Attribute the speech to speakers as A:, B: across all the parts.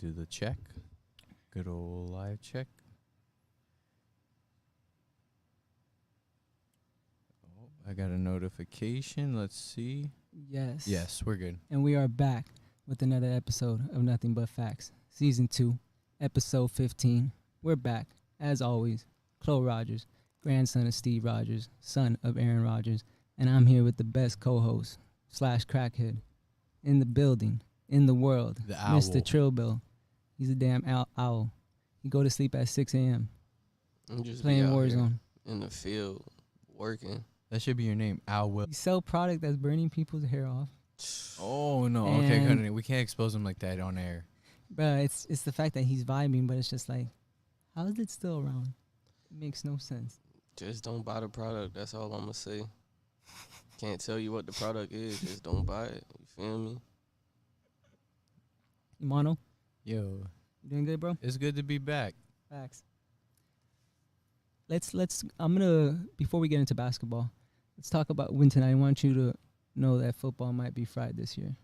A: do the check. Good old live check. Oh, I got a notification. Let's see.
B: Yes.
A: Yes, we're good.
B: And we are back with another episode of Nothing But Facts, Season 2, Episode 15. We're back, as always. Chloe Rogers, grandson of Steve Rogers, son of Aaron Rodgers, and I'm here with the best co-host / crackhead in the building, in the world,
A: The owl.
B: Mr. Trillbill. He's a damn owl. He go to sleep at 6 a.m.
C: I'm just
B: playing
C: be out here
B: Warzone.
C: in the field working.
A: That should be your name, Al Will.
B: You sell product that's burning people's hair off.
A: Oh no! Okay,
B: And-
A: couldn't. We can't expose him like that on air.
B: Bruh, it's the fact that he's vibing, but it's just like, how is it still around? It makes no sense.
C: Just don't buy the product. That's all I'm gonna say. Can't tell you what the product is. Just don't buy it. You feel me?
B: Imano,
A: Yo,
B: you doing good, bro?
A: it's good to be back.
B: Facts. I'm gonna, before we get into basketball, let's talk about win tonight. I want you to know that football might be fried this year.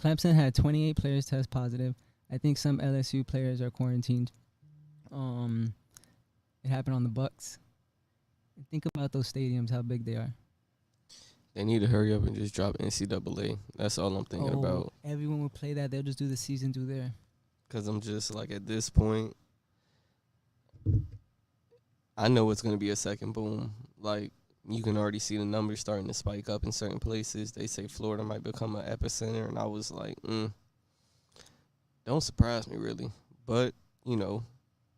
B: Clemson had 28 players test positive. I think some LSU players are quarantined. It happened on the Bucks. Think about those stadiums, how big they are.
C: They need to hurry up and just drop NCAA. That's all I'm thinking about.
B: Everyone will play that. They'll just do the season through there.
C: Because I'm just like, at this point, I know it's going to be a second boom. Like, you can already see the numbers starting to spike up in certain places. They say Florida might become an epicenter. And I was like, don't surprise me, really. But, you know,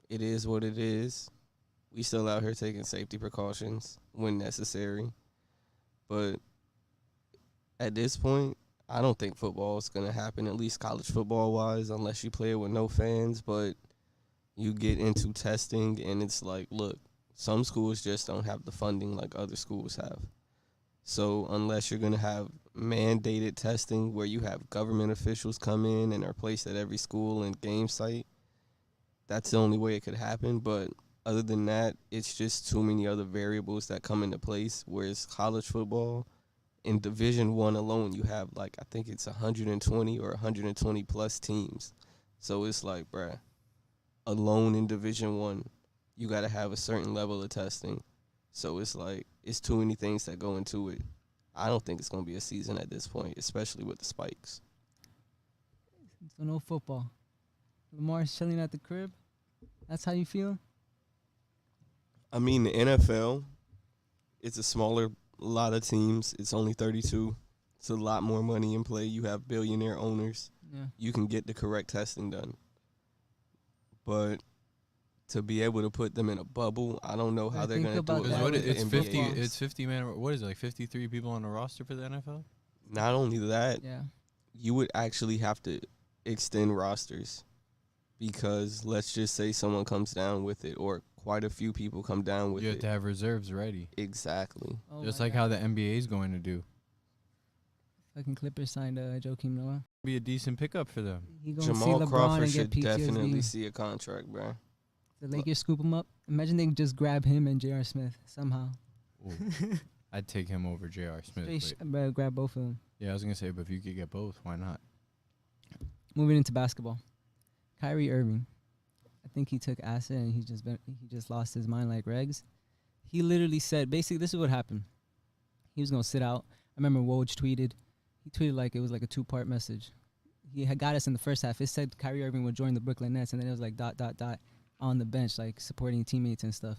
C: it is what it is. We still out here taking safety precautions when necessary. But at this point, I don't think football is going to happen, at least college football-wise, unless you play it with no fans. But you get into testing, and it's like, look, some schools just don't have the funding like other schools have. So unless you're going to have mandated testing where you have government officials come in and are placed at every school and game site, that's the only way it could happen. But other than that, it's just too many other variables that come into place, whereas college football, in Division I alone, you have, like, I think it's 120 or 120 plus teams. So it's like, bruh, alone in Division I, you got to have a certain level of testing. So it's like, it's too many things that go into it. I don't think it's going to be a season at this point, especially with the spikes.
B: So no football. Lamar's chilling at the crib. That's how you feel?
C: I mean, the NFL, it's a smaller lot of teams. It's only 32. It's a lot more money in play. You have billionaire owners.
B: Yeah.
C: You can get the correct testing done. But to be able to put them in a bubble, I don't know how
B: Yeah,
C: they're
B: think
C: going to
B: about
C: do it.
B: that
C: like
B: with
C: the
A: It's
C: NBA.
A: 50.
B: football.
A: It's 50 man. What is it, like 53 people on the roster for the NFL?
C: Not only that,
B: Yeah.
C: you would actually have to extend rosters because let's just say someone comes down with it or quite a few people come down with
A: You have
C: it.
A: to have reserves ready,
C: Exactly.
B: Oh
A: just
B: my
A: like
B: God.
A: how the NBA is going to do.
B: Fucking Clippers signed Joakim Noah.
A: Be a decent pickup for them.
B: He gonna
C: Jamal
B: see LeBron
C: Crawford
B: and
C: should
B: get PTSD.
C: definitely see a contract, bro.
B: The Lakers scoop him up. Imagine they just grab him and J.R. Smith somehow.
A: Ooh. I'd take him over J.R. Smith.
B: Straight
A: but-
B: grab both of them.
A: yeah, I was gonna say, but if you could get both, why not?
B: Moving into basketball, Kyrie Irving. I think he took acid and he just lost his mind like Regs. He literally said, basically, this is what happened. He was gonna sit out. I remember Woj tweeted. He tweeted like it was like a 2-part message. He had got us in the first half. It said Kyrie Irving would join the Brooklyn Nets, and then it was like ... on the bench, like supporting teammates and stuff.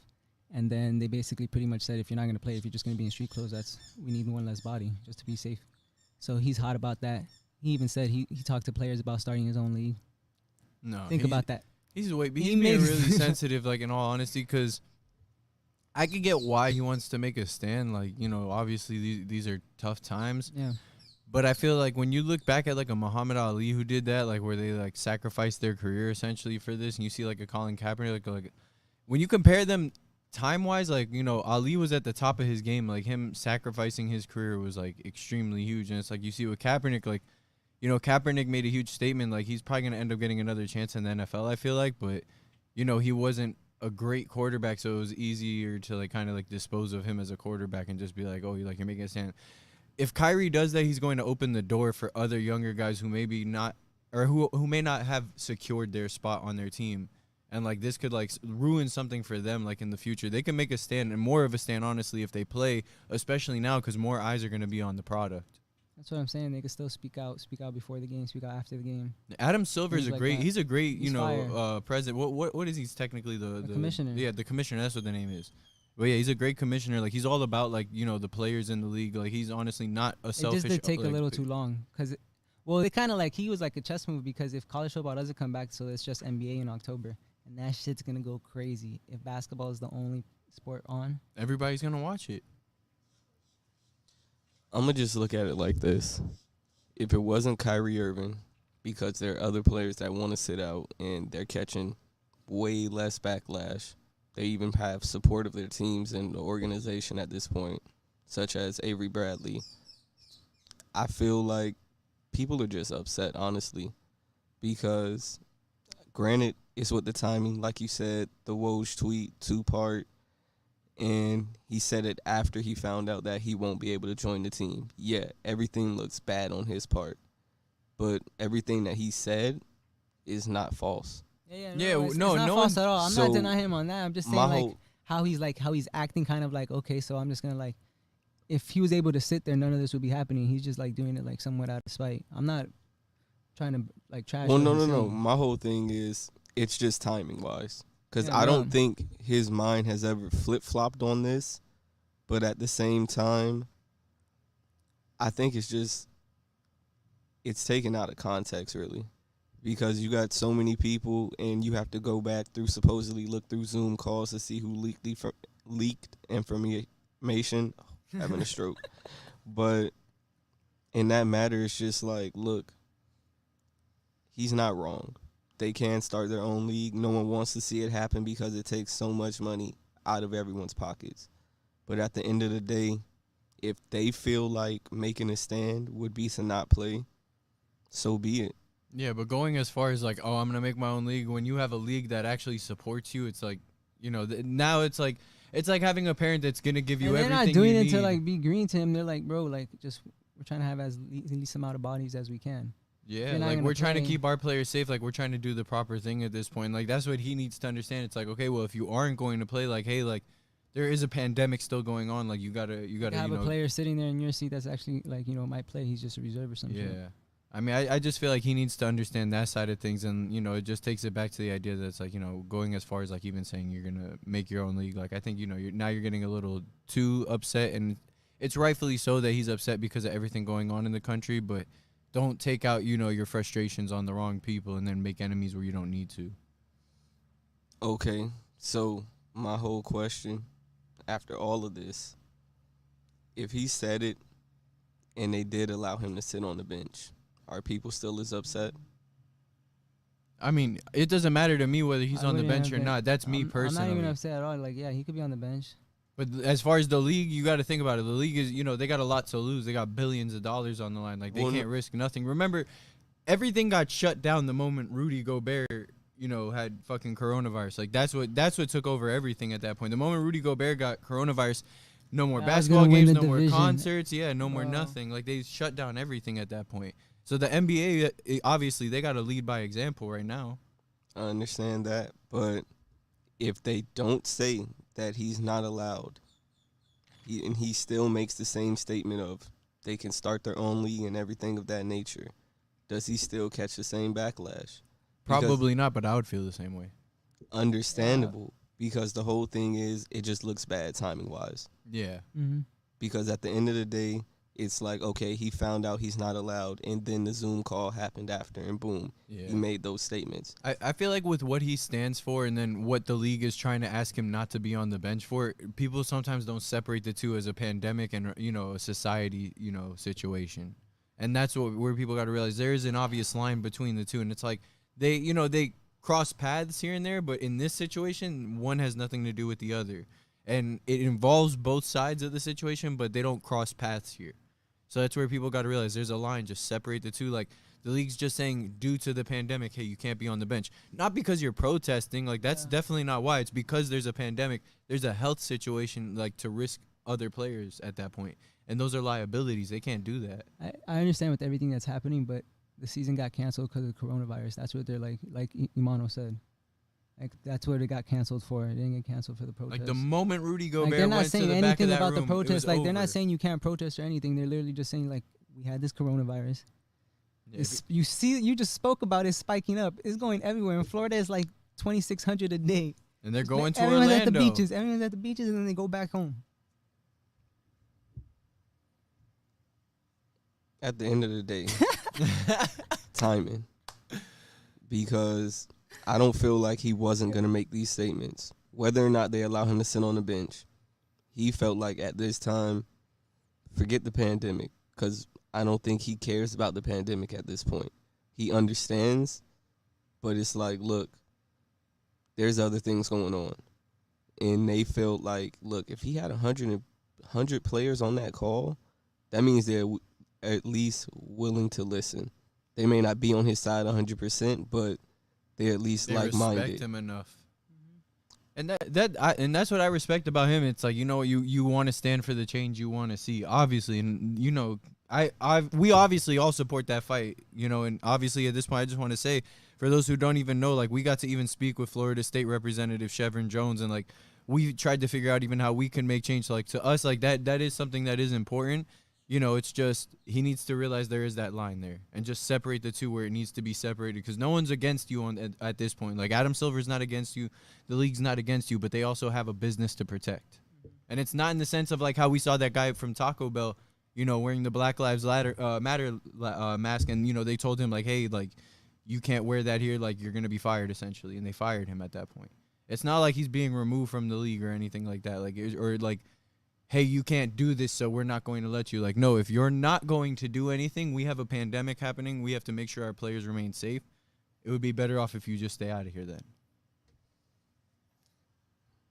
B: And then they basically pretty much said, if you're not gonna play, if you're just gonna be in street clothes, we need one less body just to be safe. So he's hot about that. He even said he talked to players about starting his own league.
A: No,
B: Think about that.
A: He's
B: He
A: he's being
B: makes-
A: really sensitive, like, in all honesty, because I could get why he wants to make a stand. Like, you know, obviously these are tough times.
B: Yeah.
A: But I feel like when you look back at, like, a Muhammad Ali who did that, like, where they, like, sacrificed their career essentially for this, and you see, like, a Colin Kaepernick, like when you compare them time-wise, like, you know, Ali was at the top of his game. Like, him sacrificing his career was, like, extremely huge. And it's like you see with Kaepernick, like, you know, Kaepernick made a huge statement. Like, he's probably going to end up getting another chance in the NFL, I feel like. But, you know, he wasn't a great quarterback, so it was easier to, like, kind of, like, dispose of him as a quarterback and just be like, oh, you're making a stand. If Kyrie does that, he's going to open the door for other younger guys who maybe not or who may not have secured their spot on their team, and like this could like ruin something for them like in the future. They can make a stand, and more of a stand, honestly, if they play, especially now because more eyes are going to be on the product.
B: That's what I'm saying. They can still speak out before the game, speak out after the game.
A: Adam Silver is
B: Things
A: a
B: like
A: great.
B: that.
A: He's a great,
B: He's fire.
A: president. What is he technically the
B: commissioner.
A: Yeah, the commissioner. That's what the name is. But yeah, he's a great commissioner. Like he's all about like the players in the league. Like he's honestly not a
B: It
A: selfish.
B: just did take a
A: like,
B: little too long because, well, they kind of like he was like a chess move because if college football doesn't come back, so it's just NBA in October, and that shit's gonna go crazy if basketball is the only sport on.
A: Everybody's gonna watch it.
C: I'm gonna just look at it like this: if it wasn't Kyrie Irving, because there are other players that want to sit out and they're catching way less backlash. They even have support of their teams and the organization at this point, such as Avery Bradley. I feel like people are just upset, honestly, because granted, it's with the timing, like you said, the Woj tweet, 2-part, and he said it after he found out that he won't be able to join the team. Yeah, everything looks bad on his part, but everything that he said is not false.
B: It's not
A: no
B: false
A: one-
B: at all. I'm
C: so
B: not denying him on that. I'm just saying
C: my
B: how he's acting kind of like, okay, so I'm just gonna like, if he was able to sit there, none of this would be happening. He's just like doing it like somewhat out of spite. I'm not trying to like trash.
C: Well,
B: what
C: no.
B: he's saying.
C: My whole thing is it's just timing wise, because
B: Yeah,
C: I don't
B: no.
C: think his mind has ever flip flopped on this, but at the same time, I think it's taken out of context, really. Because you got so many people, and you have to go back through, supposedly look through Zoom calls to see who leaked information. Having a stroke. But in that matter, it's just like, look, he's not wrong. They can start their own league. No one wants to see it happen because it takes so much money out of everyone's pockets. But at the end of the day, if they feel like making a stand would be to not play, so be it.
A: Yeah, but going as far as like, oh, I'm gonna make my own league. When you have a league that actually supports you, it's like, now it's like having a parent that's gonna give you
B: And they're
A: everything.
B: not doing
A: you
B: it
A: need.
B: to like be green to him. They're like, bro, like just we're trying to have as least amount of bodies as we can.
A: Yeah,
B: They're not
A: like
B: gonna
A: we're trying to
B: play.
A: keep our players safe. Like we're trying to do the proper thing at this point. Like that's what he needs to understand. It's like, okay, well, if you aren't going to play, like, hey, like there is a pandemic still going on. Like you gotta
B: You have a player sitting there in your seat that's actually like might play. He's just a reserve or something.
A: Yeah. I mean, I just feel like he needs to understand that side of things, and it just takes it back to the idea that it's like going as far as like even saying you're gonna make your own league. Like I think you're getting a little too upset, and it's rightfully so that he's upset because of everything going on in the country. But don't take out your frustrations on the wrong people and then make enemies where you don't need to.
C: Okay, so my whole question after all of this, if he said it and they did allow him to sit on the bench, are people still as upset?
A: I mean, it doesn't matter to me whether he's
B: I
A: on the
B: wouldn't
A: bench
B: have
A: or
B: been-
A: not. That's me
B: I'm
A: personally.
B: not even upset at all. Like, yeah, he could be on the bench.
A: But as far as the league, you got to think about it. The league is, they got a lot to lose. They got billions of dollars on the line. Like, they
C: Well,
A: can't risk nothing. Remember, everything got shut down the moment Rudy Gobert, had fucking coronavirus. Like, that's what took over everything at that point. The moment Rudy Gobert got coronavirus, no more
B: Yeah, I was
A: basketball
B: gonna win
A: games,
B: the
A: no more
B: division.
A: concerts. Yeah, no more
B: Wow.
A: nothing. Like, they shut down everything at that point. So the NBA, obviously, they got to lead by example right now.
C: I understand that, but if they don't say that he's not allowed, and he still makes the same statement of they can start their own league and everything of that nature, does he still catch the same backlash? Because
A: Probably not, but I would feel the same way.
C: understandable, because the whole thing is it just looks bad timing-wise.
A: Yeah.
B: Mm-hmm.
C: Because at the end of the day, it's like, okay, he found out he's not allowed, and then the Zoom call happened after, and boom,
A: Yeah.
C: he made those statements.
A: I feel like with what he stands for and then what the league is trying to ask him not to be on the bench for, people sometimes don't separate the two as a pandemic and a society situation, and that's where people got to realize there is an obvious line between the two, and it's like they cross paths here and there, but in this situation, one has nothing to do with the other, and it involves both sides of the situation, but they don't cross paths here. So that's where people got to realize there's a line. Just separate the two. Like, the league's just saying, due to the pandemic, hey, you can't be on the bench. Not because you're protesting. Like, that's definitely not why. It's because there's a pandemic. There's a health situation, like, to risk other players at that point. And those are liabilities. They can't do that.
B: I understand with everything that's happening, but the season got canceled because of coronavirus. That's what they're like Imano said. Like that's what it got canceled for. It didn't get canceled for the protest.
A: Like the moment Rudy Gobert
B: they're not
A: went to
B: saying
A: the back of
B: anything
A: that
B: about
A: room,
B: the
A: it was
B: protest. Like they're
A: over.
B: not saying you can't protest or anything. They're literally just saying like we had this coronavirus.
A: Yeah,
B: It's, you just spoke about it spiking up. It's going everywhere. In Florida, it's like 2,600 a day.
A: and they're going to
B: Everyone's
A: Orlando.
B: at the beaches. Everyone's at the beaches, and then they go back home.
C: At the end of the day, timing. Because I don't feel like he wasn't going to make these statements. Whether or not they allow him to sit on the bench, he felt like at this time, forget the pandemic. Because I don't think he cares about the pandemic at this point. He understands, but it's like, look, there's other things going on. And they felt like, look, if he had 100 players on that call, that means they're at least willing to listen. They may not be on his side 100%, but they're at least
A: They
C: like-minded.
A: respect him enough. And that's what I respect about him. It's like, you want to stand for the change you want to see, obviously, and we obviously all support that fight, and obviously at this point I just want to say, for those who don't even know, like, we got to even speak with Florida State Representative Chevron Jones, and like we tried to figure out even how we can make change. So, like, to us, like that is something that is important. It's just he needs to realize there is that line there and just separate the two where it needs to be separated, because no one's against you at this point. Like, Adam Silver's not against you, the league's not against you, but they also have a business to protect. And it's not in the sense of like how we saw that guy from Taco Bell, wearing the Black Lives Matter mask, and they told him like, hey, like, you can't wear that here, like, you're gonna be fired essentially, and they fired him at that point. It's not like he's being removed from the league or anything like that, like, or like, hey, you can't do this, so we're not going to let you. Like, no, if you're not going to do anything, we have a pandemic happening. We have to make sure our players remain safe. It would be better off if you just stay out of here then.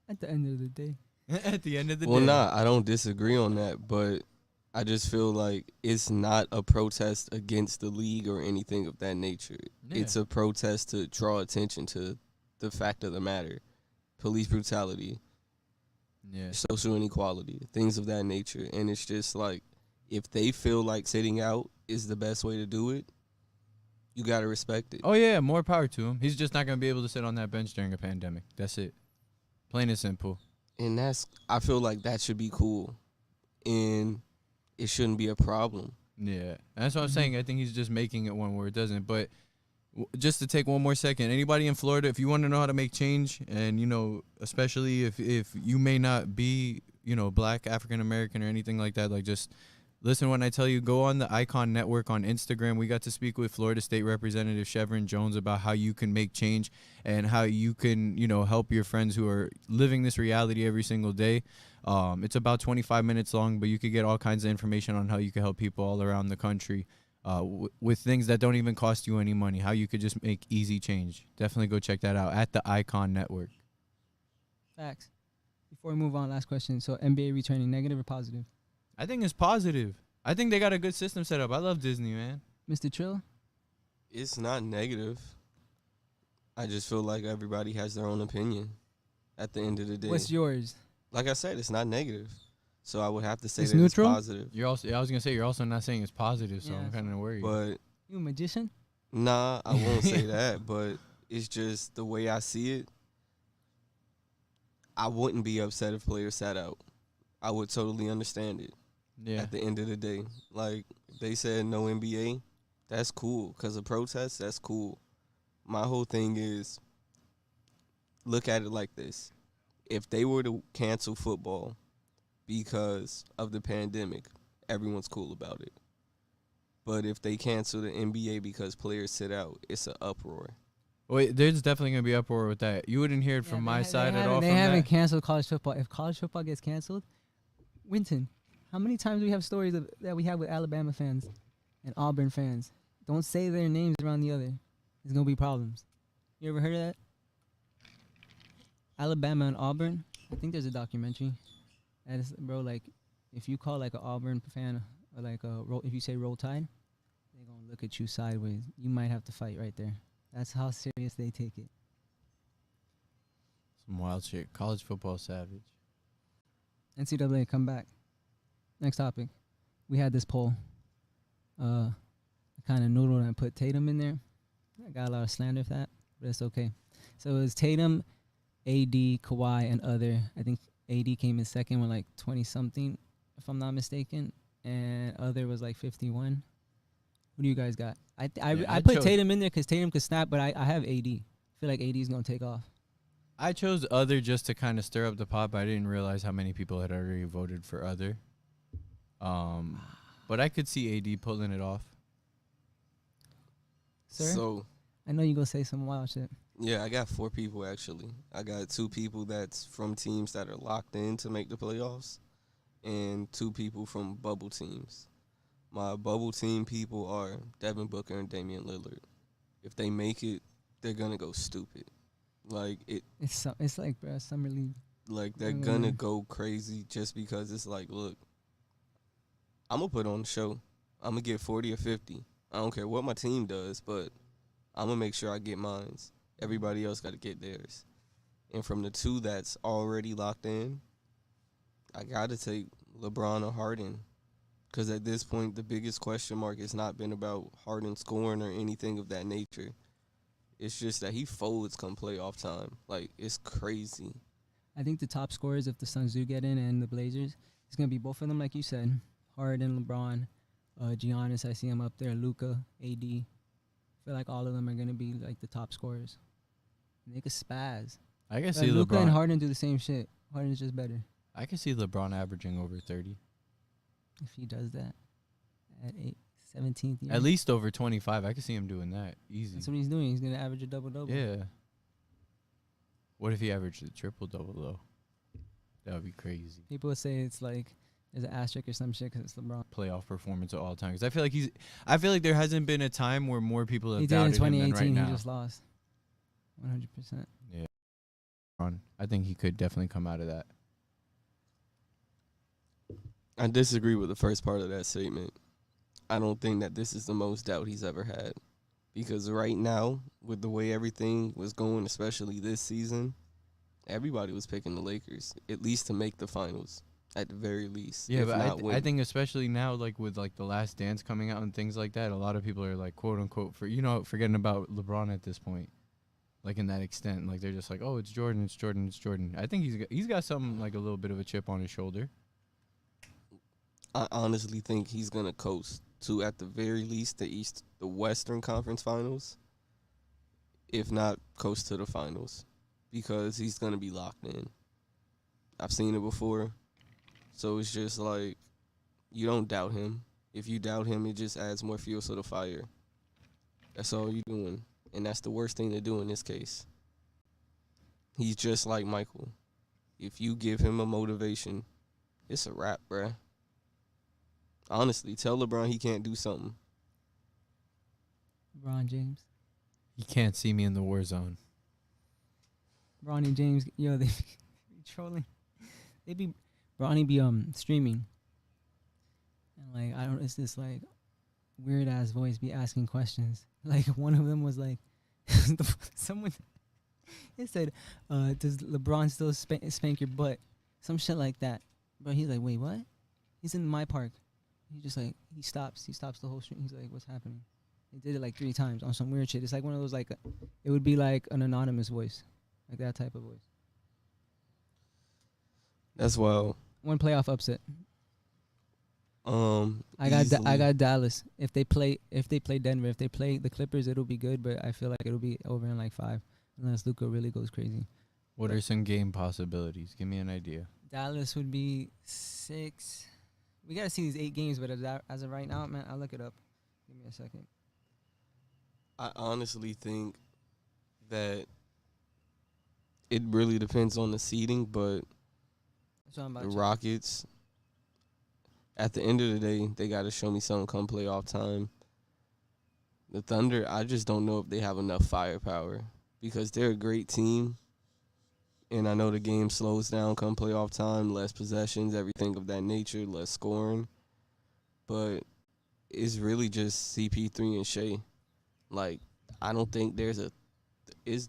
B: At the end of the day.
A: At the end of the day.
C: Well, nah, I don't disagree on that, but I just feel like it's not a protest against the league or anything of that nature.
A: Yeah.
C: It's a protest to draw attention to the fact of the matter. Police brutality.
A: Yeah.
C: Social inequality, things of that nature. And it's just like, if they feel like sitting out is the best way to do it, you got to respect it.
A: Oh, yeah, more power to him. He's just not going to be able to sit on that bench during a pandemic. That's it. Plain and simple.
C: And I feel like that should be cool. And it shouldn't be a problem.
A: Yeah. That's what I'm saying. I think he's just making it one where it doesn't. But just to take one more second, anybody in Florida, if you want to know how to make change, and, especially if you may not be, Black, African American or anything like that, like, just listen when I tell you, go on the Icon Network on Instagram. We got to speak with Florida State Representative Chevron Jones about how you can make change and how you can, help your friends who are living this reality every single day. It's about 25 minutes long, but you could get all kinds of information on how you can help people all around the country. With things that don't even cost you any money, how you could just make easy change. Definitely go check that out at the Icon Network.
B: Facts. Before we move on, last question. So NBA returning, negative or positive?
A: I think it's positive. I think they got a good system set up. I love Disney, man.
B: Mr. Trill?
C: It's not negative. I just feel like everybody has their own opinion at the end of the day.
B: What's yours?
C: Like I said, it's not negative. So I would have to say
B: It's
C: that
B: neutral?
C: it's positive.
A: You're also, I was gonna say, you're also not saying it's positive, so
B: Yeah,
A: I'm kind of worried.
C: But
B: You a magician?
C: nah, I won't say that. But it's just the way I see it. I wouldn't be upset if players sat out. I would totally understand it.
A: Yeah.
C: At the end of the day, like, they said no NBA, that's cool. Because of protests, that's cool. My whole thing is, look at it like this. If they were to cancel football because of the pandemic, everyone's cool about it. But if they cancel the NBA because players sit out, it's an uproar.
A: Wait, there's definitely gonna be uproar with that. You wouldn't hear it from my side at all.
B: They
A: from
B: haven't
A: that.
B: canceled college football. If college football gets canceled, Winton, how many times do we have stories that we have with Alabama fans and Auburn fans? Don't say their names around the other. There's going to be problems. You ever heard of that? Alabama and Auburn? I think there's a documentary. And it's, bro, like, if you call, like, an Auburn fan, or like, if you say Roll Tide, they're going to look at you sideways. You might have to fight right there. That's how serious they take it.
A: Some wild shit. College football savage.
B: NCAA, come back. Next topic. We had this poll. I I kind of noodled and put Tatum in there. I got a lot of slander for that, but it's okay. So it was Tatum, AD, Kawhi, and other. I think AD came in second with like 20 something, if I'm not mistaken, and other was like 51. Who do you guys got? I put Tatum in there because Tatum could snap, but I have AD. I feel like AD is gonna take off.
A: I chose other just to kind of stir up the pot, but I didn't realize how many people had already voted for other. But I could see AD pulling it off.
B: Sir,
C: So
B: I know you gonna say some wild shit.
C: yeah, I got 4 people actually. I got 2 people that's from teams that are locked in to make the playoffs, and 2 people from bubble teams. My bubble team people are Devin Booker and Damian Lillard. If they make it, they're gonna go stupid. Like
B: It's like, bro, summer league.
C: like they're gonna go crazy just because it's like, look, I'm gonna put on the show. I'm gonna get 40 or 50. I don't care what my team does, but I'm gonna make sure I get mines. Everybody else got to get theirs. And from the 2 that's already locked in, I got to take LeBron or Harden. Because at this point, the biggest question mark has not been about Harden scoring or anything of that nature. It's just that he folds come playoff time. Like, it's crazy.
B: I think the top scorers, if the Suns do get in, and the Blazers, it's gonna be both of them, like you said, Harden, LeBron, Giannis. I see him up there. Luka, AD. I feel like all of them are gonna be like the top scorers. And they could spaz.
A: I can see
B: Luka and
A: LeBron.
B: Harden do the same shit. Harden's just better
A: I can see LeBron averaging over 30.
B: if he does that at 17th year.
A: At least over 25. I can see him doing that easy.
B: That's what he's doing. He's gonna average a double-double.
A: Yeah. What if he averaged a triple-double, though? That would be crazy.
B: People would say it's like there's an asterisk or some shit because it's LeBron.
A: Playoff performance of all time. Because I feel like there hasn't been a time where more people have
B: He did in
A: doubted him than
B: 2018.
A: right now.
B: He just lost. 100%.
A: Yeah. I think he could definitely come out of that.
C: I disagree with the first part of that statement. I don't think that this is the most doubt he's ever had. Because right now, with the way everything was going, especially this season, everybody was picking the Lakers, at least to make the finals, at the very least.
A: Yeah,
C: if
A: but
C: not win.
A: I think especially now, like with like The Last Dance coming out and things like that, a lot of people are like, quote unquote, forgetting about LeBron at this point. Like in that extent, like they're just like, oh, it's Jordan, it's Jordan, it's Jordan. I think he's got something like a little bit of a chip on his shoulder.
C: I honestly think he's gonna coast to, at the very least, the Western Conference Finals, if not coast to the finals, because he's gonna be locked in. I've seen it before, so it's just like you don't doubt him. If you doubt him, it just adds more fuel to the fire. That's all you're doing, and that's the worst thing to do in this case. He's just like Michael. If you give him a motivation, it's a wrap, bruh. Honestly, tell LeBron he can't do something.
B: LeBron James.
A: You can't see me in the war zone.
B: Bronny James, yo, they be trolling. Bronny be streaming. And like it's this like weird ass voice be asking questions. Like one of them was like someone it said, does LeBron still spank your butt? Some shit like that. But he's like, wait, what? He's in my park. He just like he stops the whole stream. He's like, what's happening? He did it like 3 times on some weird shit. It's like one of those like it would be like an anonymous voice. Like that type of voice.
C: That's wild.
B: One playoff upset. I
C: Easily.
B: got Dallas. If they play Denver, if they play the Clippers, it'll be good. But I feel like it'll be over in like 5, unless Luka really goes crazy.
A: What are some game possibilities? Give me an idea.
B: Dallas would be 6. We gotta see these 8 games, but as of right now, man, I'll look it up. Give me a second.
C: I honestly think that it really depends on the seeding, but
B: That's what I'm about
C: the
B: to check.
C: Rockets, at the end of the day, they got to show me something come playoff time. The Thunder, I just don't know if they have enough firepower because they're a great team, and I know the game slows down come playoff time, less possessions, everything of that nature, less scoring, but it's really just CP3 and Shea. Like, I don't think is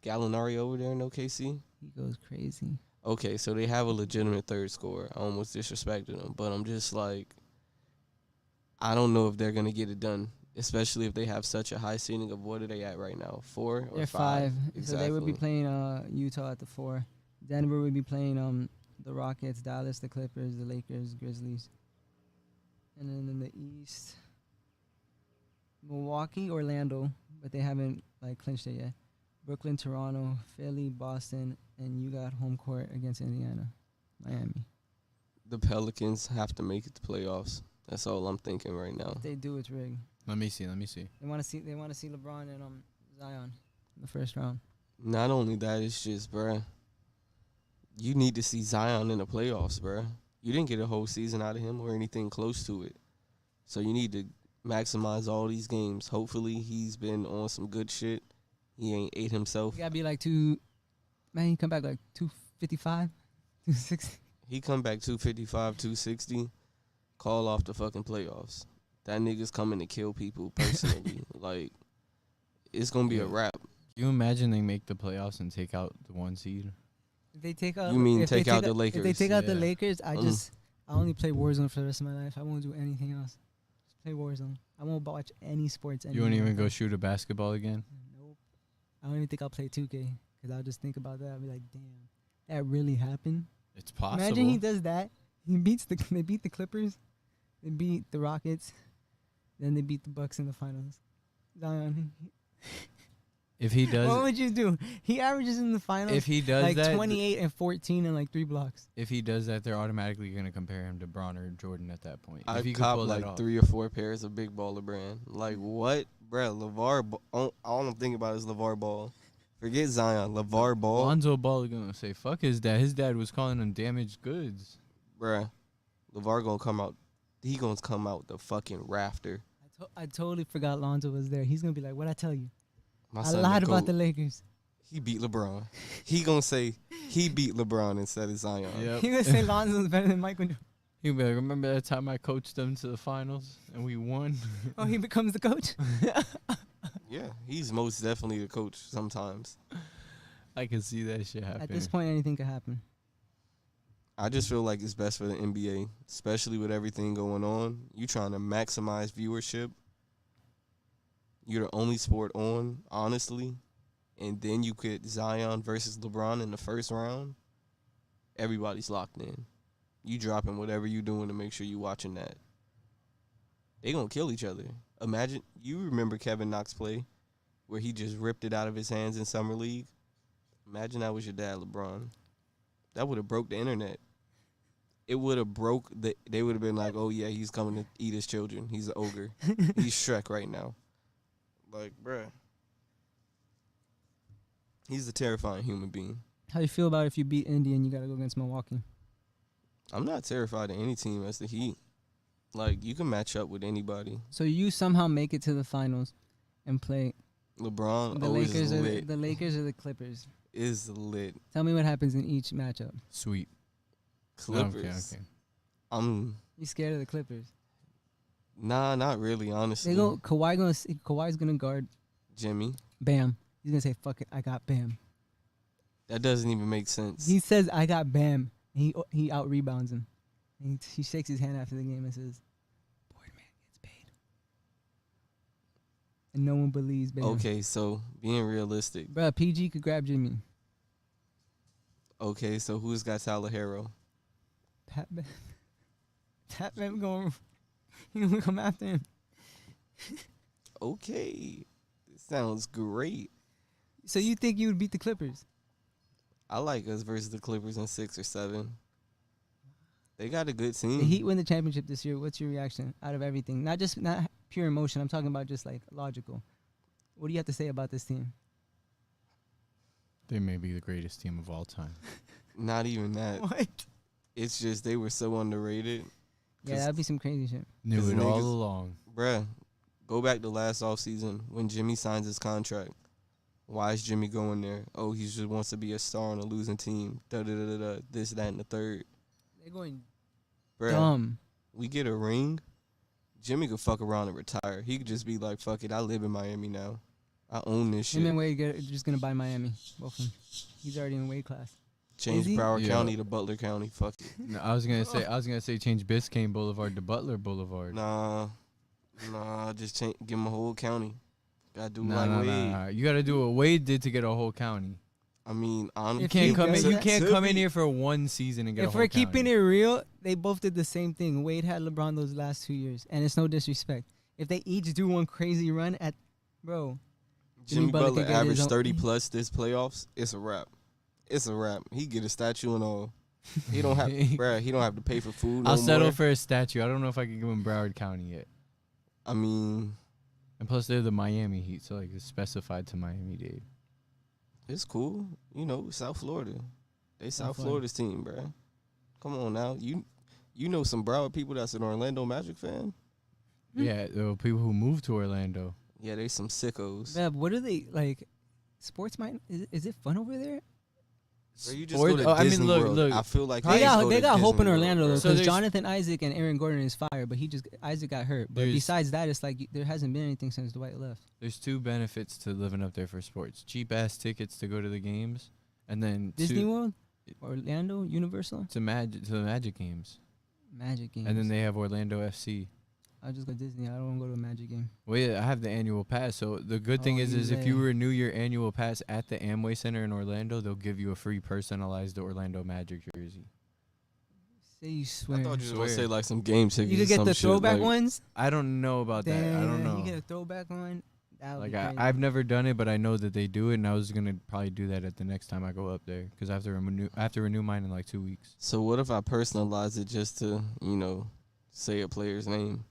C: Gallinari over there in OKC?
B: He goes crazy.
C: Okay, so they have a legitimate third scorer. I almost disrespected them, but I'm just like, I don't know if they're going to get it done especially if they have such a high ceiling of what are they at right now? 4 or
B: They're
C: 5?
B: 5. So they would be playing Utah at the 4. Denver would be playing the Rockets, Dallas, the Clippers, the Lakers, Grizzlies. And then in the East, Milwaukee, Orlando, but they haven't like clinched it yet. Brooklyn, Toronto, Philly, Boston, and you got home court against Indiana, Miami.
C: The Pelicans have to make it to playoffs. That's all I'm thinking right now.
B: If they do, it's rigged.
A: Let me see.
B: They want to see LeBron and Zion in the first round.
C: Not only that, it's just, bruh, you need to see Zion in the playoffs, bruh. You didn't get a whole season out of him or anything close to it. So you need to maximize all these games. Hopefully he's been on some good shit. He ain't ate himself.
B: You gotta be like he come back like 255, 260.
C: He come back 255, 260, call off the fucking playoffs. That nigga's coming to kill people personally. Like, it's going to be a wrap.
A: You imagine they make the playoffs and take out the 1 seed?
B: If they take out,
C: You mean
B: if
C: take
B: they
C: out the Lakers?
B: If they take out the
A: Yeah.
B: Lakers, I only play Warzone for the rest of my life. I won't do anything else. Just play Warzone. I won't watch any sports anymore.
A: You won't even go shoot a basketball again?
B: Nope. I don't even think I'll play 2K because I'll just think about that. I'll be like, damn, that really happened.
A: It's possible.
B: Imagine he does that. They beat the Clippers. They beat the Rockets. Then they beat the Bucks in the finals. Zion.
A: If he does,
B: What would you do? He averages in the finals
A: if he does
B: like
A: that,
B: 28 and 14 and like 3 blocks.
A: if he does that, they're automatically gonna compare him to Bron or Jordan at that point. If
C: I've
A: he could
C: copped
A: pull that
C: like
A: off.
C: 3 or 4 pairs of Big Baller Brand. Like, what? Bruh, all I'm thinking about is LeVar Ball. Forget Zion. LeVar Ball.
A: Lonzo Ball is gonna say, "Fuck his dad." His dad was calling him damaged goods.
C: Bruh, LeVar gonna come out. He gonna come out the fucking rafter.
B: I totally forgot Lonzo was there. He's going to be like, what'd I tell you?
C: My
B: I
C: son
B: lied about
C: GOAT.
B: the Lakers.
C: He beat LeBron. He gonna say he beat LeBron instead of Zion.
A: Yep.
B: He going to say Lonzo's better than Michael Jordan.
A: He'll be like, "Remember that time I coached them to the finals and we won?"
B: Oh, he becomes the coach?
C: Yeah, he's most definitely the coach sometimes.
A: I can see that shit happening.
B: At this point, anything could happen.
C: I just feel like it's best for the NBA, especially with everything going on. You trying to maximize viewership. You're the only sport on, honestly. And then you get Zion versus LeBron in the first round. Everybody's locked in. You dropping whatever you doing to make sure you watching that. They gonna kill each other. Imagine, you remember Kevin Knox play where he just ripped it out of his hands in Summer League? Imagine that was your dad, LeBron. That would have broke the internet. It would have broke they would have been like, oh yeah, he's coming to eat his children. He's an ogre. He's Shrek right now. Like, bruh. He's a terrifying human being.
B: How you feel about if you beat Indy and you got to go against Milwaukee?
C: I'm not terrified of any team as the Heat. Like, you can match up with anybody.
B: So you somehow make it to the finals and play
C: LeBron
B: the
C: always
B: Lakers or
C: lit.
B: the Lakers or the Clippers.
C: Is lit.
B: Tell me what happens in each matchup.
A: Sweet.
C: Clippers.
A: Okay.
C: I'm
B: You scared of the Clippers?
C: not really, honestly.
B: Kawhi's gonna guard
C: Jimmy.
B: Bam. He's gonna say, "Fuck it, I got Bam."
C: That doesn't even make sense.
B: He says, "I got Bam." He out rebounds him. And he shakes his hand after the game and says, "Boardman gets paid." And no one believes Bam.
C: Okay, so being realistic.
B: Bruh, PG could grab Jimmy.
C: Okay, so who's got Tyler Hero?
B: Pat Bam. Pat Bam going. He gonna come after him.
C: Okay. Sounds great.
B: So you think you would beat the Clippers?
C: I like us versus the Clippers in 6 or 7. They got a good
B: The
C: team.
B: Heat win the championship this year. What's your reaction out of everything? Not pure emotion. I'm talking about just like logical. What do you have to say about this team?
A: They may be the greatest team of all time.
C: Not even that.
B: What?
C: It's just they were so underrated.
B: Yeah, that'd be some crazy shit.
A: Knew
C: 'Cause
A: it all
C: niggas-
A: along.
C: Bruh, go back to last offseason when Jimmy signs his contract. Why is Jimmy going there? Oh, he just wants to be a star on a losing team. Da-da-da-da-da. This, that, and the third.
B: They're going
C: Bruh,
B: dumb.
C: we get a ring. Jimmy could fuck around and retire. He could just be like, fuck it, I live in Miami now. I own this
B: Him
C: shit.
B: and Wade just gonna buy Miami. Both of them. He's already in Wade class.
C: Change
B: Is he?
C: Broward
A: Yeah.
C: County to Butler County. Fuck it.
A: No, I was gonna say change Biscayne Boulevard to Butler Boulevard.
C: Nah. Nah, just give him a whole county. Gotta do
A: Nah,
C: like
A: nah,
C: Wade.
A: nah. You gotta do what Wade did to get a whole county.
C: I mean, honestly,
A: You can't come in.
B: does
A: You
B: that-
A: can't come in here for one season and get a
B: If
A: whole
B: we're keeping
A: county.
B: it real, they both did the same thing. Wade had LeBron those last 2 years, and it's no disrespect. If they each do one crazy run at, bro,
C: Jimmy
B: Butler
C: Butler
B: could get his
C: averaged
B: own-
C: 30 plus this playoffs. It's a wrap. It's a wrap. He get a statue and all. He don't have, bruh. He don't have to pay for food.
A: I'll
C: no
A: settle
C: more.
A: for a statue. I don't know if I can give him Broward County yet.
C: I mean,
A: And plus, they're the Miami Heat, so like it's specified to Miami-Dade.
C: it's cool. You know, South Florida. They South
B: Florida.
C: Florida's team, bruh. Come on now. You know some Broward people that's an Orlando Magic fan?
A: Yeah, there were people who moved to Orlando.
C: Yeah, they some sickos.
B: Bev, what are they like? Sports might is it fun over there?
C: Bro, you just
A: Sport-
C: go to
A: oh, I mean,
C: Disney
A: look,
C: World.
A: look.
C: I feel like
B: They
C: you just
B: got
C: go
B: they
C: to
B: got hope in
C: Disney World,
B: Orlando though,
C: bruh.
A: So
B: because
A: there's-
B: Jonathan Isaac and Aaron Gordon is fire, but Isaac got hurt. But
A: There's-
B: besides that, it's like there hasn't been anything since Dwight left.
A: There's two benefits to living up there for sports: cheap ass tickets to go to the games, and then
B: Disney World, Orlando, Universal,
A: to the Magic games,
B: Magic games.
A: and then they have Orlando FC.
B: I'll just go Disney. I don't want to go to a Magic game.
A: Well, yeah, I have the annual pass. So the good thing
B: Oh,
A: is if you
B: yeah.
A: renew your annual pass at the Amway Center in Orlando, they'll give you a free personalized Orlando Magic jersey.
B: Say you
C: I
B: swear.
C: thought you were going to
A: Swear.
C: say like some game tickets.
B: You could
C: or
B: get
C: some
B: the
C: shit,
B: throwback
C: like,
B: ones.
A: I don't know about that. I don't know.
B: You get a throwback one. That would
A: Like
B: be crazy.
A: I've never done it, but I know that they do it, and I was gonna probably do that at the next time I go up there because I have to renew mine in like 2 weeks.
C: So what if I personalize it just to, say a player's name?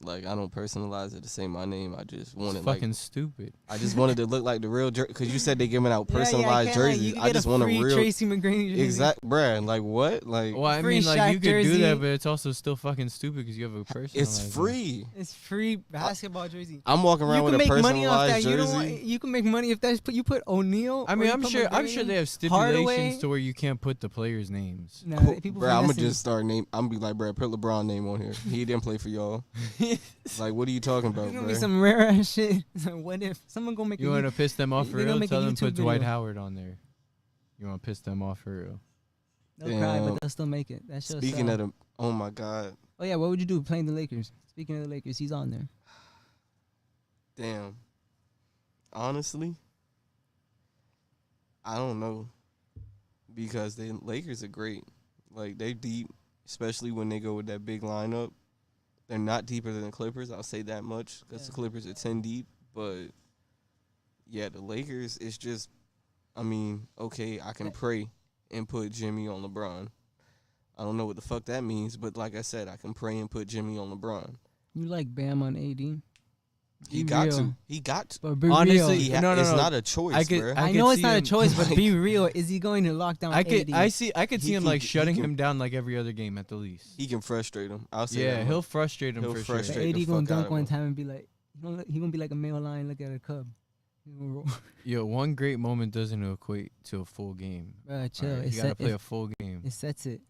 C: Like I don't personalize it to say my name. I just want
A: It's
C: it
A: fucking
C: like
A: stupid.
C: I just wanted to look like the real jersey because you said they giving out
B: Yeah, yeah, I
C: personalized
B: can't lie.
C: jerseys.
B: You can
C: I
B: get
C: just
B: a
C: want a
B: free
C: real
B: Tracy McGrady jersey.
C: exact brand. Like what? Like
A: Well, I
B: Free
A: mean, like
B: Shaq
A: you could do
B: jersey.
A: that, but it's also still fucking stupid because you have a person.
C: it's free.
B: It's free basketball jersey.
C: I'm walking
B: You
C: around with
B: can
C: a
B: make money off that.
C: personalized
B: You
C: jersey.
B: don't want. You can make money if that's you put O'Neal.
A: I
B: or
A: mean,
B: you
A: I'm
B: put
A: sure
B: McGrady.
A: they have stipulations
B: Hardaway.
A: to where you can't put the players' names.
B: Nah, people.
C: Bro, I'm gonna
B: finessing.
C: just start name. I'm gonna be like, bro, put LeBron name on here. He didn't play for y'all. Like, what are you talking about,
B: There's gonna
C: bro?
B: be some rare ass shit. What if someone gonna make
A: You
B: a
A: want to piss them off for
B: They gonna
A: real?
B: make a
A: Tell them
B: YouTube
A: put Dwight
B: video.
A: Howard on there. You want to piss them off for real?
B: They'll cry,
C: Damn.
B: but they'll still make it. That show's
C: Speaking of the, oh my God,
B: Oh yeah, what would you do playing the Lakers? Speaking of the Lakers, he's on there.
C: damn. Honestly, I don't know because the Lakers are great. Like they deep, especially when they go with that big lineup. They're not deeper than the Clippers. I'll say that much because the
B: Yeah.
C: Clippers are 10 deep. But yeah, the Lakers. It's just, I mean, okay, I can pray and put Jimmy on LeBron. I don't know what the fuck that means, but like I said, I can pray and put Jimmy on LeBron.
B: You like Bam on AD?
C: He
B: Be
C: got
B: real.
C: to. He got to.
B: But be
A: Honestly,
B: real.
A: no,
C: it's
A: no.
C: not a choice,
A: I could-
C: bruh.
A: I
B: I know it's
A: see
B: not a
A: him-
B: choice, but
C: like-
B: be real. Is he going to lock down
A: I
B: AD?
A: could
C: He
A: see him like
C: can-
A: shutting
C: he can-
A: him down like every other game at the least.
C: He can frustrate him. I'll say
A: Yeah,
C: that
A: he'll
C: much.
A: frustrate him
C: He'll
A: for
B: But
C: frustrate
A: sure.
C: the
B: AD gonna
C: fuck out
B: dunk
C: of
B: one
C: him.
B: time and be like, he gonna be like a male lion looking at a cub. He gonna roll.
A: Yo, one great moment doesn't equate to a full game.
B: Bruh, chill.
A: Alright,
B: It,
A: you gotta
B: set,
A: play
B: it,
A: a full game.
B: it sets it.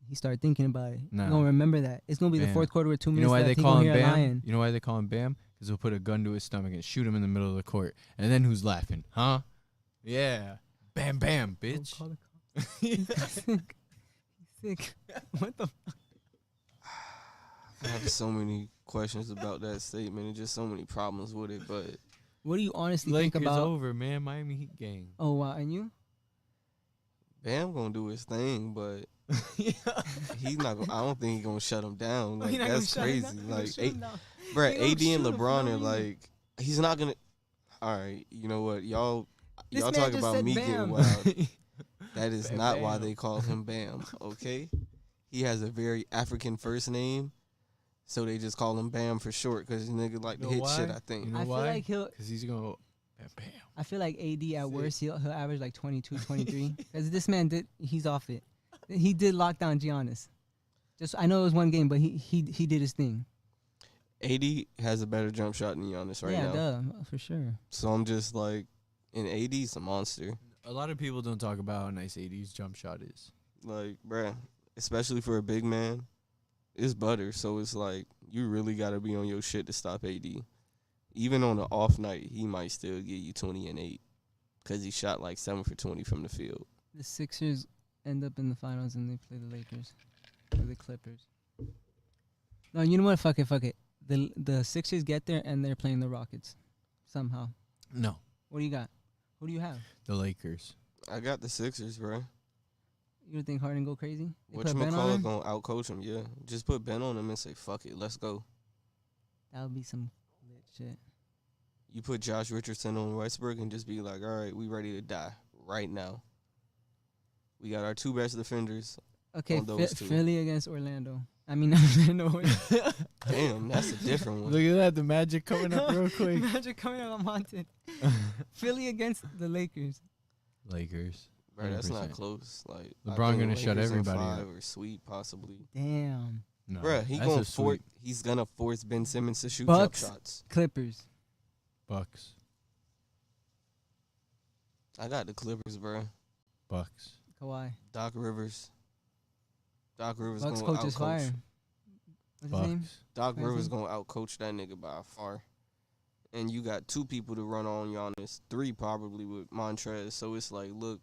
B: He started thinking about it.
A: Nah.
B: He gonna remember that. It's gonna be the
A: Bam.
B: fourth quarter with 2
A: You
B: minutes
A: know why
B: left.
A: they
B: He
A: call
B: gonna
A: him
B: hear a
A: Bam?
B: lion.
A: You know why they call him Bam? Because they'll put a gun to his stomach and shoot him in the middle of the court. And then who's laughing? Huh? Yeah. Bam, bam,
B: Oh,
A: bitch.
B: call the cops. He's sick. He's sick. What the?
C: I have so many questions about that statement and just so many problems with it. But
B: What do you honestly think
A: Lakers
B: about?
A: over, man. Miami Heat gang.
B: Oh wow, and you?
C: Bam gonna do his thing, but
A: Yeah.
C: he's not. I don't think he's gonna shut him down.
B: Oh, he
C: Like
B: not gonna
C: that's
B: shut him
C: crazy.
B: down? He gonna
C: Like,
B: shoot him down.
C: bruh,
B: He gonna
C: AD and
B: shoot him for
C: LeBron
B: no
C: are
B: reason.
C: like. He's not gonna. All right, you know what, y'all.
B: This
C: Y'all
B: man
C: talk
B: just
C: about
B: said
C: me
B: Bam.
C: getting wild. That is
A: Bam,
C: not why
A: bam.
C: they call him Bam. Okay, he has a very African first name, so they just call him Bam for short because nigga like to
A: You know
C: hit
A: why?
C: shit. I think.
A: You know
B: I feel
A: why?
B: like he'll.
A: Because he's going to bam, bam.
B: I feel like AD at
A: Sick.
B: worst he'll average like 22, 23. Because this man he's off it. He did lock down Giannis. Just I know it was one game, but he did his thing.
C: AD has a better jump shot than Giannis right
B: yeah,
C: now.
B: duh, for sure.
C: So I'm just like, and AD's a monster.
A: A lot of people don't talk about how nice AD's jump shot is.
C: Like, bruh, especially for a big man, it's butter. So it's like, you really got to be on your shit to stop AD. Even on an off night, he might still give you 20 and 8 because he shot like 7 for 20 from the field.
B: The Sixers end up in the finals and they play the Lakers or the Clippers. No, you know what? Fuck it. the Sixers get there and they're playing the Rockets somehow.
A: No,
B: What do you got? Who do you have?
A: the Lakers.
C: I got the Sixers, bro.
B: You don't think Harden go crazy? They put
C: Whatchamacallit
B: Ben on him?
C: gonna outcoach him? Yeah, just put Ben on him and say fuck it, let's go.
B: That would be some lit shit.
C: You put Josh Richardson on Westbrook and just be like, all right, we ready to die right now. We got our two best defenders.
B: Okay,
C: On those two.
B: Philly against Orlando. I mean, Orlando.
C: Damn, that's a different one.
A: Look at that, the Magic coming up real quick.
B: Magic coming up on Haunted. Philly against the Lakers.
A: Lakers.
C: Bro, that's not
A: 100%.
C: close. Like
A: LeBron
C: I think
A: gonna shut
C: Lakers in
A: everybody
C: 5
A: up.
C: or sweep possibly.
B: Damn.
A: No,
C: Bruh,
A: that's a sweep.
C: he's gonna force Ben Simmons to shoot
B: Bucks.
C: jump shots.
B: Clippers.
A: Bucks.
C: I got the Clippers, bro.
A: Bucks.
B: Kawhi.
C: Doc Rivers. Doc Rivers
B: Bucks
C: gonna
B: coach is
C: outcoach.
B: fire. What's his name?
A: Bucks.
C: Doc
B: Crazy.
C: Rivers gonna outcoach that nigga by far. And you got 2 people to run on Giannis, 3 probably with Montrez. So it's like, look,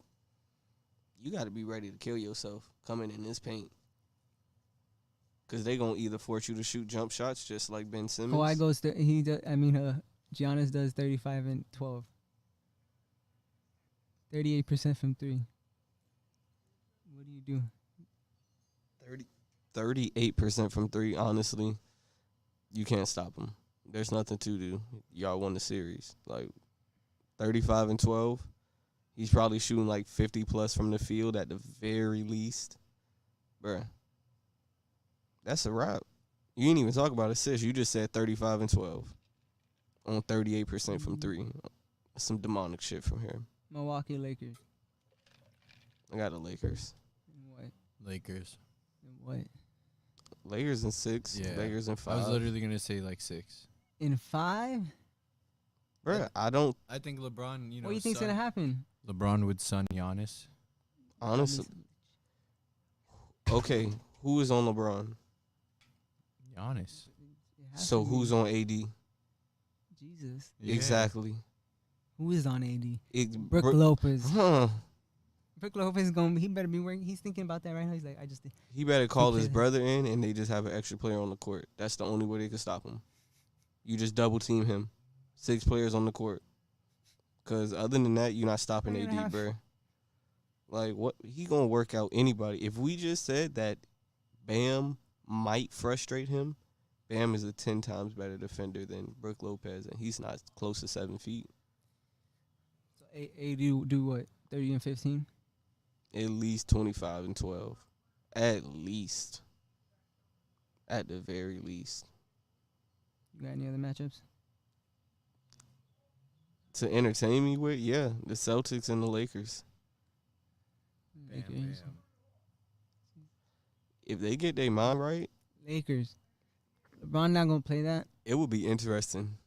C: you got to be ready to kill yourself coming in this paint. Because they going to either force you to shoot jump shots just like Ben Simmons.
B: Kawhi goes to Giannis does 35 and 12. 38% from 3. What do you do?
C: 38% from 3, honestly. You can't stop him. There's nothing to do. Y'all won the series. Like, 35 and 12. He's probably shooting like 50 plus from the field at the very least. Bruh. That's a wrap. You didn't even talk about assists. You just said 35 and 12 on 38% from 3. That's some demonic shit from here.
B: Milwaukee Lakers.
C: I got the Lakers.
B: And what?
A: Lakers.
B: And what?
C: Lakers in 6.
A: Yeah.
C: Lakers in 5.
A: I was literally gonna say like 6.
B: In 5?
C: Bruh, I don't
A: I think LeBron.
B: What do you think's gonna happen?
A: LeBron would son Giannis.
C: honestly. Okay, who is on LeBron?
A: Giannis.
B: It has
C: So
B: to be
C: who's on AD?
B: Jesus?
A: Yeah.
C: Exactly.
B: Who is on AD?
C: Brook
B: Lopez.
C: Huh.
B: Brook Lopez is he better be working. He's thinking about that right now. He's like,
C: He better call his
B: Okay.
C: brother in, and they just have an extra player on the court. That's the only way they can stop him. You just double team him. 6 players on the court. Because other than that, you're not stopping
B: They're gonna
C: AD,
B: have-
C: bro. Like, what? He going to work out anybody. If we just said that Bam might frustrate him, Bam is a 10 times better defender than Brook Lopez, and he's not close to 7 feet.
B: so AD do what? 30 and 15?
C: At least 25 and 12. At least. At the very least.
B: You got any other matchups?
C: To entertain me with, yeah, the Celtics and the Lakers.
B: Lakers.
C: If they get their mind right,
B: Lakers. LeBron not gonna play that.
C: it would be interesting.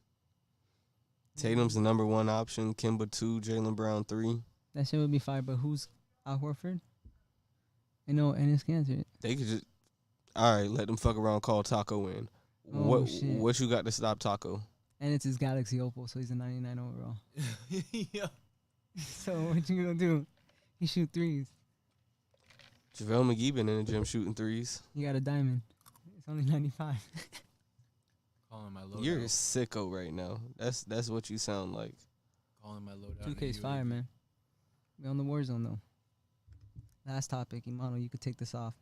C: Tatum's the number 1 option, Kimba 2, Jaylen Brown 3.
B: That shit would be fire. But who's Al Horford? I know Ennis can answer it.
C: They could just, all right, let them fuck around, call Taco in.
B: Oh, shit.
C: What you got to stop Taco?
B: And it's his Galaxy Opal, so he's a 99 overall.
A: Yeah.
B: So what you gonna do? He shoot threes.
C: JaVale McGee been in the gym shooting threes.
B: He got a diamond. It's only 95.
A: Calling my loadout.
C: You're a sicko right now. That's what you sound like.
A: Calling my loadout.
B: 2K's fire, man. We on the Warzone though. Last topic, Imano, you could take this off.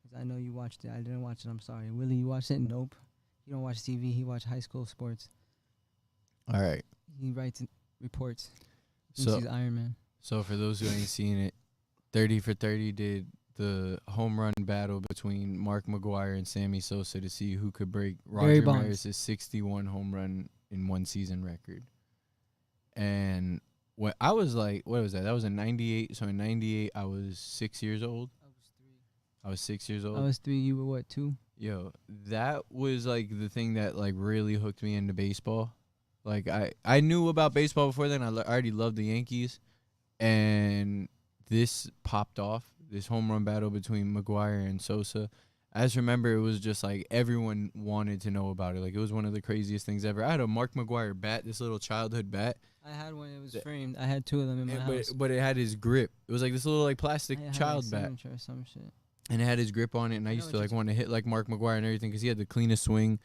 B: 'Cause I know you watched it. I didn't watch it. I'm sorry. Willie, you watched it? Nope. He don't watch TV. He watch high school sports.
A: All right.
B: He writes reports. Thinks
A: So
B: he's Iron Man.
A: So for those who ain't seen it, 30 for 30 did the home run battle between Mark McGuire and Sammy Sosa to see who could break
B: Barry
A: Roger
B: Bonds.
A: Maris' 61 home run in one season record. And what I was like, what was that? That was in 98. So in 98, I was 6 years old. I was 6 years old.
B: I was 3. You were what, 2?
A: Yo, that was like the thing that like really hooked me into baseball. Like I knew about baseball before then. I already loved the Yankees, and this popped off. This home run battle between McGuire and Sosa. I just remember it was just like everyone wanted to know about it. Like it was one of the craziest things ever. I had a Mark McGuire bat, this little childhood bat,
B: I had one. It was
A: Th-
B: framed. I had 2 of them in my house.
A: but it had his grip. It was like this little like plastic
B: I had,
A: child
B: like,
A: bat.
B: signature or some shit.
A: And it had his grip on it, and I
B: I know
A: used
B: what
A: to
B: you're
A: like want to hit like Mark McGuire and everything because he had the cleanest swing.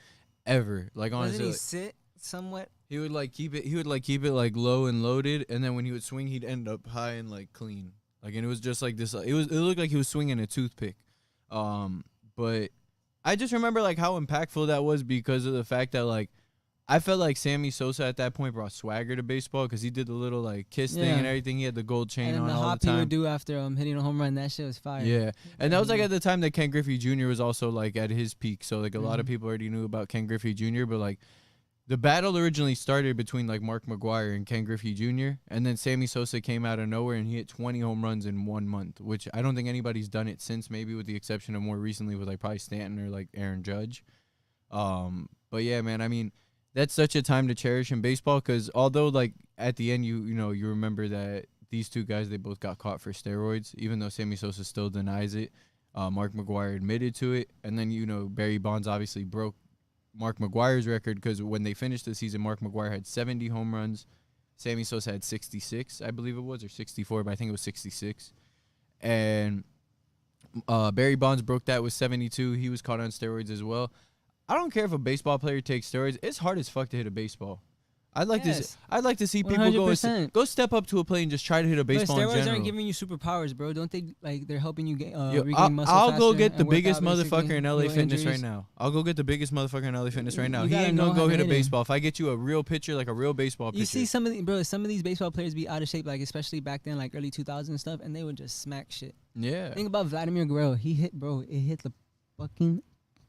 A: ever. Like
B: Doesn't
A: honestly,
B: he
A: like,
B: sit somewhat?
A: he would like keep it. He would like keep it like low and loaded, and then when he would swing, he'd end up high and like clean. Like, and it was just like this. It looked like he was swinging a toothpick. But I just remember like how impactful that was because of the fact that like I felt like Sammy Sosa at that point brought swagger to baseball because he did the little like kiss thing
B: Yeah.
A: and everything. He had the gold chain
B: And then
A: on
B: the
A: all
B: hop
A: the
B: he
A: time.
B: would do after hitting a home run, that shit was fire.
A: Yeah, and that was like
B: Mhm.
A: at the time that Ken Griffey Jr. was also like at his peak. So like a lot of
B: Mhm.
A: people already knew about Ken Griffey Jr. But like the battle originally started between like Mark McGwire and Ken Griffey Jr. And then Sammy Sosa came out of nowhere and he hit 20 home runs in 1 month, which I don't think anybody's done it since. Maybe with the exception of more recently with like probably Stanton or like Aaron Judge. But yeah, man, I mean, that's such a time to cherish in baseball because although like at the end you remember that these two guys, they both got caught for steroids, even though Sammy Sosa still denies it. Mark McGwire admitted to it, and then Barry Bonds obviously broke Mark McGwire's record because when they finished the season, Mark McGwire had 70 home runs, Sammy Sosa had 66, I believe it was, or 64, but I think it was 66, and Barry Bonds broke that with 72. He was caught on steroids as well. I don't care if a baseball player takes steroids. It's hard as fuck to hit a baseball. I'd like
B: Yes.
A: to see people go
B: 100%.
A: go step up to a plate and just try to hit a
B: But
A: baseball in
B: steroids
A: general.
B: aren't giving you superpowers, bro. Don't they? Like they're helping you get
A: Yo,
B: regain muscle
A: I'll go
B: faster
A: get the
B: and work
A: biggest
B: out, basically,
A: motherfucker in LA
B: heal
A: Fitness right
B: injuries.
A: now. I'll go get the biggest motherfucker in LA Fitness right now.
B: You
A: He
B: gotta
A: ain't
B: know
A: gonna
B: how
A: go
B: to
A: hit a
B: hit it.
A: baseball. If I get you a real pitcher, like a real baseball pitcher.
B: You see some of these baseball players be out of shape, like especially back then, like early 2000s and stuff, and they would just smack shit.
A: yeah.
B: Think about Vladimir Guerrero. It hit the fucking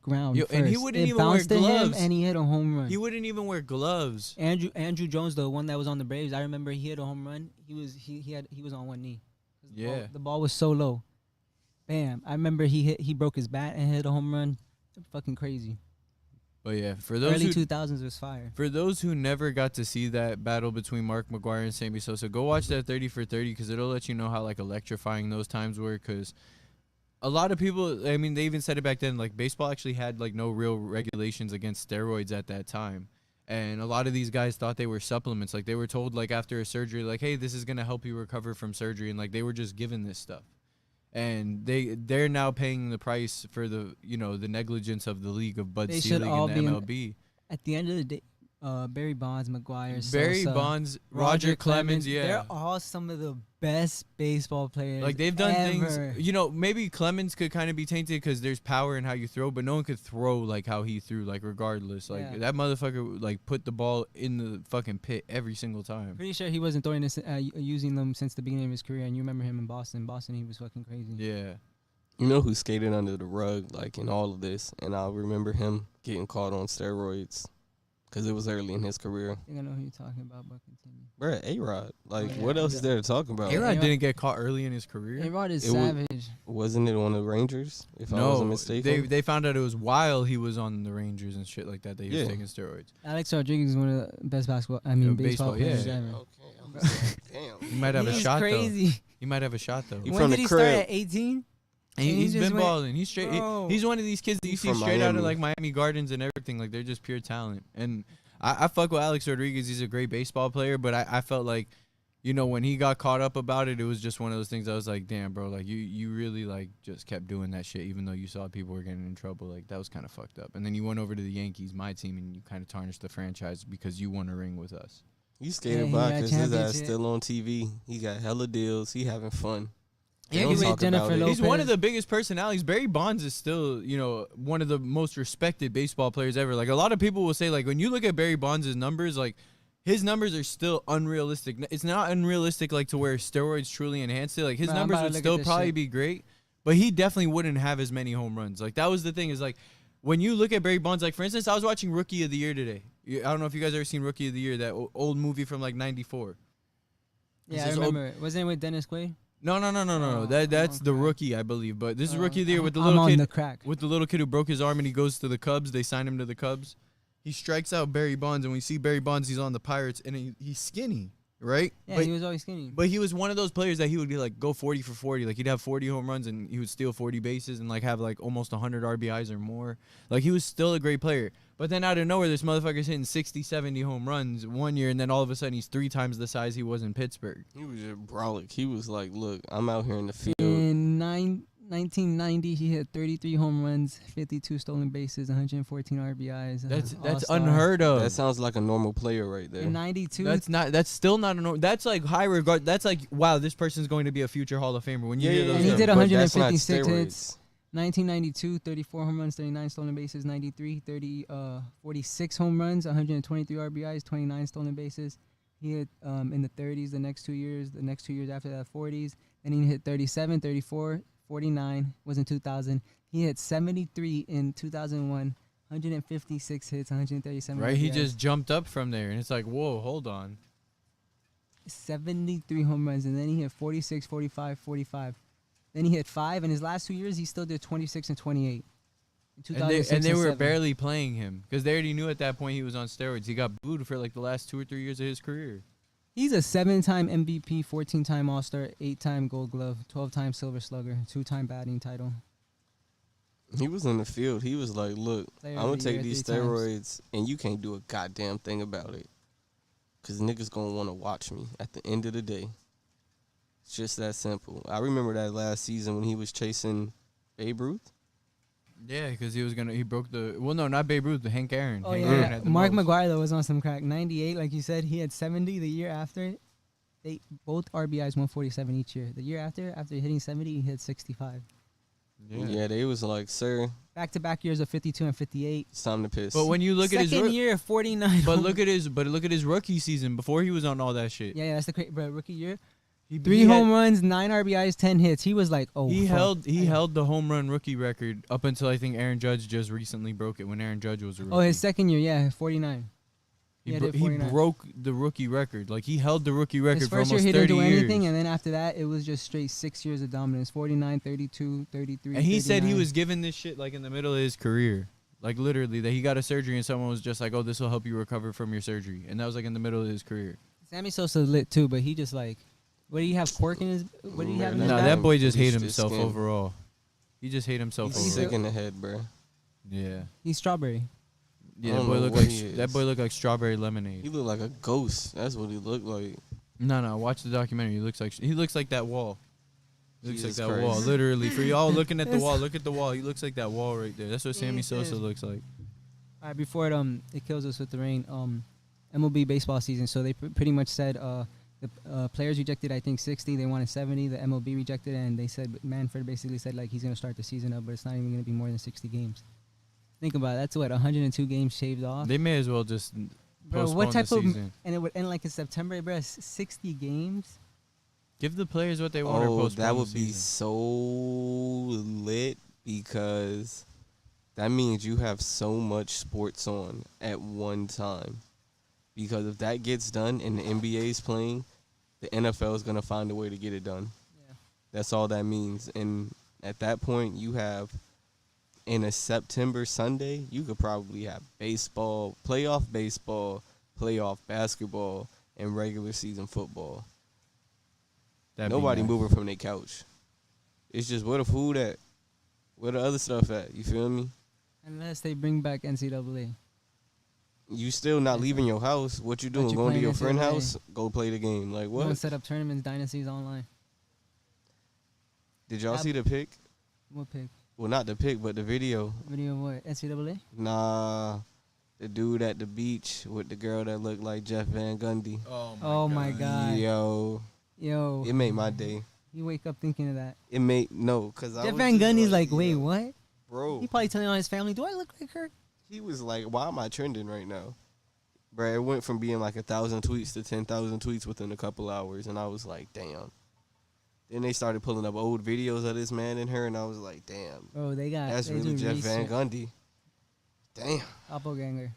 B: ground
A: Yo,
B: first.
A: and he wouldn't
B: it
A: even wear
B: bounced to him,
A: gloves.
B: and he hit a home run.
A: He wouldn't even wear gloves.
B: Andrew Jones, the one that was on the Braves, I remember he hit a home run. He was on one knee. 'Cause
A: Yeah.
B: the ball was so low. Bam! I remember he broke his bat and hit a home run. Fucking crazy.
A: But yeah, for those
B: Early
A: who
B: 2000s was fire.
A: For those who never got to see that battle between Mark McGwire and Sammy Sosa, go watch that 30 for 30 because it'll let you know how like electrifying those times were. Because a lot of people, I mean, they even said it back then. Like baseball actually had like no real regulations against steroids at that time, and a lot of these guys thought they were supplements. Like they were told like after a surgery, like, hey, this is gonna help you recover from surgery, and like they were just given this stuff. And they're now paying the price for the the negligence of the league of Bud
B: They should
A: Selig
B: all
A: and the
B: be in-
A: MLB.
B: At the end of the day, Barry Bonds, McGuire,
A: Barry
B: Sosa,
A: Bonds, Roger Clemens, yeah.
B: they're all some of the best baseball players.
A: Like they've done
B: ever.
A: things, maybe Clemens could kind of be tainted because there's power in how you throw, but no one could throw like how he threw, like regardless. Like
B: Yeah.
A: that motherfucker like put the ball in the fucking pit every single time.
B: Pretty sure he wasn't throwing this, using them since the beginning of his career. And you remember him in Boston. Boston, he was fucking crazy.
A: Yeah.
C: You know who skated under the rug, like, in all of this? And I remember him getting caught on steroids because it was early in his career.
B: I think I know who you're talking about, but continue.
C: Bruh, A-Rod. Like,
B: Oh, yeah.
C: what else is there to talk about?
A: A-Rod
B: A-Rod-
A: didn't get caught early in his career.
B: A-Rod is
C: It was-
B: savage.
C: Wasn't it on the Rangers, if I
A: No,
C: wasn't mistaken?
A: they found out it was while he was on the Rangers and shit like that he was
C: Yeah.
A: taking steroids.
B: Alex Rodriguez is one of the best baseball
A: baseball,
B: players
A: yeah.
B: ever.
C: Okay, I was like, damn.
A: He might have a
B: He's
A: shot
B: crazy.
A: though. He might have a shot though.
C: He
B: When
C: from
B: did
C: the
B: he start
C: crib.
B: at 18?
A: And
B: he
A: he's
B: just
A: been
B: went-
A: balling. He's straight.
B: Bro.
A: He's one of these kids that you
C: He's
A: see
C: from
A: straight out of
C: Miami.
A: like Miami Gardens and everything. Like they're just pure talent. And I fuck with Alex Rodriguez. He's a great baseball player. But I felt like, when he got caught up about it, it was just one of those things. I was like, damn, bro, like you really like just kept doing that shit, even though you saw people were getting in trouble. Like that was kind of fucked up. And then you went over to the Yankees, my team, and you kind of tarnished the franchise because you won a ring with us.
C: You skated
B: he
C: by
B: got
C: because his ass
B: championship.
C: still on TV. He got hella deals. He having fun. They
A: Yeah,
C: don't
B: he
C: talk
B: with Jennifer
C: about it.
B: Lopez.
A: He's one of the biggest personalities. Barry Bonds is still, one of the most respected baseball players ever. Like a lot of people will say, like when you look at Barry Bonds' numbers, like his numbers are still unrealistic. It's not unrealistic like to where steroids truly enhanced it. Like his
B: Bro, I'm
A: numbers
B: about to
A: would
B: look at
A: still
B: this
A: probably
B: shit.
A: be great, but he definitely wouldn't have as many home runs. Like that was the thing is like when you look at Barry Bonds, like for instance, I was watching Rookie of the Year today. I don't know if you guys ever seen Rookie of the Year, that old movie from like '94.
B: Yeah, I
A: This is old-
B: remember. Wasn't it with Dennis Quaid?
A: No.
B: Oh,
A: That's the
B: okay.
A: Rookie, I believe. But this is Rookie of the Year with the
B: I'm
A: little
B: on
A: kid.
B: the crack.
A: With the little kid who broke his arm and he goes to the Cubs. They sign him to the Cubs. He strikes out Barry Bonds, and we see Barry Bonds, he's on the Pirates, and he's skinny, right?
B: Yeah,
A: but,
B: he was always skinny.
A: but he was one of those players that he would be like go 40 for 40. Like he'd have 40 home runs and he would steal 40 bases and like have like almost 100 RBIs or more. Like he was still a great player. But then out of nowhere, this motherfucker's hitting 60, 70 home runs one year, and then all of a sudden he's 3 times the size he was in Pittsburgh.
C: He was just brolic. He was like, look, I'm out here in the field.
B: In 1990, he hit 33 home runs, 52 stolen bases, 114 RBIs.
A: That's
B: All-star.
A: unheard of.
C: That sounds like a normal player right there.
B: In 92,
A: That's still not a normal. That's like high regard. That's like, wow, this person's going to be a future Hall of Famer. When you hear those
B: and he
A: numbers.
B: did
C: but that's not
B: 156 hits.
C: steroids.
B: 1992, 34 home runs, 39 stolen bases. 93, 46 home runs, 123 RBIs, 29 stolen bases. He hit in the 30s the next 2 years. The next 2 years after that, 40s. Then he hit 37, 34, 49 was in 2000. He hit 73 in 2001. 156 hits, 137.
A: Right, he
B: RBIs.
A: just jumped up from there, and it's like, whoa, hold on.
B: 73 home runs, and then he hit 46, 45, 45. Then he hit 5. In his last 2 years, he still did 26 and 28. In 2006
A: And they were
B: 7.
A: barely playing him because they already knew at that point he was on steroids. He got booed for like the last 2 or 3 years of his career.
B: He's a 7-time MVP, 14-time All-Star, 8-time Gold Glove, 12-time Silver Slugger, 2-time batting title.
C: He was in the field. He was like, look,
B: Player
C: I'm
B: of
C: going
B: the
C: to take
B: year
C: these
B: 3 times.
C: steroids, and you can't do a goddamn thing about it. Because niggas going to want to watch me at the end of the day. It's just that simple. I remember that last season when he was chasing Babe Ruth.
A: Yeah, because he broke the, well, no, not Babe Ruth, the Hank Aaron.
B: Oh,
A: Hank
B: yeah.
A: Aaron had the
B: Mark
A: most.
B: McGuire, though, was on some crack. 98, like you said, he had 70 the year after. They both RBIs 147 each year. The year after hitting 70, he hit 65.
C: Yeah, they was like, sir,
B: Back-to-back years of 52 and 58.
C: it's time to piss.
A: But when you look at his
B: Second year, 49.
A: but look at his rookie season before he was on all that shit.
B: Yeah, that's the bro, rookie year.
A: He,
B: 3
A: he had-
B: home runs, 9 RBIs, 10 hits. He was like, oh,
A: He
B: fuck.
A: held the home run rookie record up until I think Aaron Judge just recently broke it when Aaron Judge was a rookie.
B: Oh, his second year, yeah, 49.
A: he,
B: yeah,
A: bro-
B: did
A: he
B: 49.
A: broke the rookie record. Like he held the rookie record
B: His
A: for
B: first year,
A: almost
B: he
A: 30
B: didn't do
A: years.
B: anything, and then after that, it was just straight 6 years of dominance. 49, 32, 33,
A: And he said he
B: 39.
A: was given this shit like in the middle of his career. Like literally that he got a surgery and someone was just like, "Oh, this will help you recover from your surgery." And that was like in the middle of his career.
B: Sammy Sosa lit too, but he just like, what do you have, cork in his, what do you have in his
A: Nah,
C: Nah,
B: back?
A: that boy just
C: He's
A: hate
C: just
A: himself
C: skinny.
A: overall. He just hate himself
C: he's
A: overall.
C: sick in the head, bro.
A: Yeah.
B: He's strawberry.
A: Yeah,
C: I
A: that
C: don't
A: boy
C: know
A: look
C: what
A: like
C: he is.
A: that boy look like strawberry lemonade.
C: He looked like a ghost. That's what he looked like.
A: No, watch the documentary. He looks like that wall. He looks
C: Jesus
A: like that
C: Christ.
A: wall. Literally, for y'all looking at the wall, look at the wall. He looks like that wall right there. That's what Sammy
B: Jesus.
A: Sosa looks like.
B: All right, before it kills us with the rain, MLB baseball season. So they pretty much said the players rejected, I think, 60. They wanted 70. The MLB rejected, and they said Manfred basically said like he's gonna start the season up, but it's not even gonna be more than 60 games. Think about it. That's what 102 games shaved off.
A: They may as well just
B: Bro,
A: postpone
B: what type
A: the
B: of
A: season.
B: and it would end like in September, bro. 60 games.
A: Give the players what they want or
C: Oh,
A: postpone
C: that
A: the
C: would be
A: season.
C: so lit because that means you have so much sports on at one time. Because if that gets done and the NBA is playing, the NFL is going to find a way to get it done.
B: Yeah.
C: That's all that means. And at that point, you have, in a September Sunday, you could probably have baseball, playoff basketball, and regular season football.
A: That'd be
C: Nobody
A: nice.
C: moving from their couch. It's just where the food at, where the other stuff at. You feel me?
B: Unless they bring back NCAA.
C: You still not leaving your house. What you doing?
B: you
C: Going to
B: playing
C: your friend's
B: NCAA.
C: house? Go play the game. Like
B: What?
C: what?
B: Set up tournaments, dynasties online.
C: Did y'all
B: Ab-
C: see the pic?
B: What pick?
C: Well, not the pic, but the video.
B: Video of what? NCAA?
C: Nah, the dude at the beach with the girl that looked like Jeff Van Gundy.
B: Oh my God.
C: Yo,
B: Yo.
C: it made my day.
B: You wake up thinking of that.
C: It made cause I
B: Jeff
C: was
B: Van
C: just
B: Gundy's like, wait,
C: yo,
B: what?
C: bro?
B: He probably telling all his family, do I look like her?
C: He was like, why am I trending right now? Bro, it went from being like 1,000 tweets to 10,000 tweets within a couple hours, and I was like, damn. Then they started pulling up old videos of this man and her, and I was like, damn,
B: Bro, they got
C: that's
B: they
C: really
B: do
C: Jeff Van
B: research.
C: Gundy. Damn,
B: Doppelganger.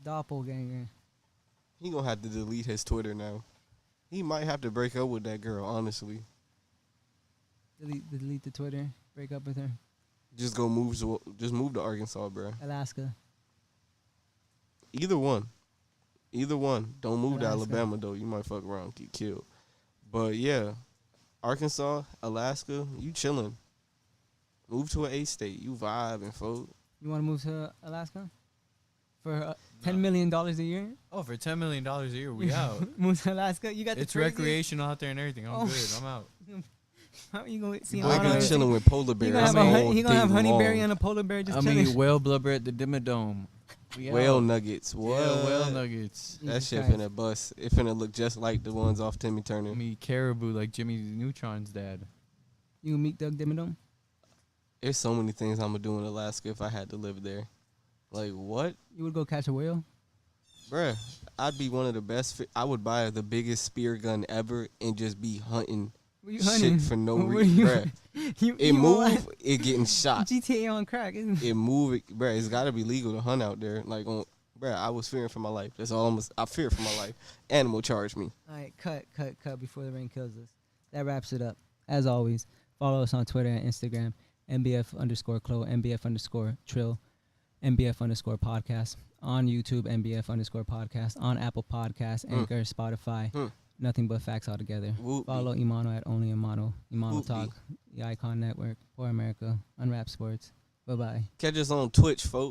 B: Doppelganger.
C: he gonna have to delete his Twitter now. He might have to break up with that girl, honestly.
B: Delete the Twitter. Break up with her.
C: Just move to Arkansas, bro.
B: Alaska.
C: Either one. Don't move to
B: Alaska.
C: Alabama though. You might fuck around, get killed. But yeah, Arkansas, Alaska, you chilling. Move to an A state. You vibing, folks.
B: You want to move to Alaska? For $10 million a year?
A: Oh, for $10 million a year, we out.
B: Move to Alaska? You got the
A: It's
B: craziest-
A: recreational out there and everything. I'm
B: Oh.
A: good. I'm out.
B: How you gonna see
A: Boy
C: I
A: gonna
C: be
A: see-
C: chilling with polar
B: He
C: bears
B: gonna have,
C: all
B: he gonna
C: day
B: have honeyberry
C: long.
B: and a polar bear just
A: I
B: chilling.
A: mean, whale blubber at the Dimmadome. We
C: Whale
A: out.
C: nuggets. What?
A: Yeah, whale nuggets.
C: That
B: Jesus
C: shit
B: Christ.
C: finna bust. It finna look just like the ones off Timmy Turner.
A: I mean, caribou like Jimmy Neutron's dad.
B: You gonna meet Doug Dimmadome?
C: There's so many things I'm gonna do in Alaska if I had to live there. Like what?
B: You would go catch a whale?
C: Bruh, I'd be one of the best. I would buy the biggest spear gun ever and just be hunting
B: What you
C: shit
B: hunting?
C: for no
B: What
C: reason.
B: you-
C: Bruh,
B: You,
C: it
B: you
C: move, it getting shot.
B: GTA on crack, isn't it?
C: It move, bruh. It's gotta be legal to hunt out there. Like, bruh, I was fearing for my life. That's all I fear for my life. Animal charged me.
B: All right, cut before the rain kills us. That wraps it up. As always, follow us on Twitter and Instagram, MBF_Clo, MBF_Trill, MBF_podcast. On YouTube, MBF_podcast. On Apple Podcasts, Anchor, Spotify. Nothing but facts altogether.
C: Whoop
B: Follow Imano at Only Imano. Imano
C: Whoop
B: Talk, the Icon Network, For America, Unwrap Sports. Bye-bye.
C: Catch us on Twitch, folks.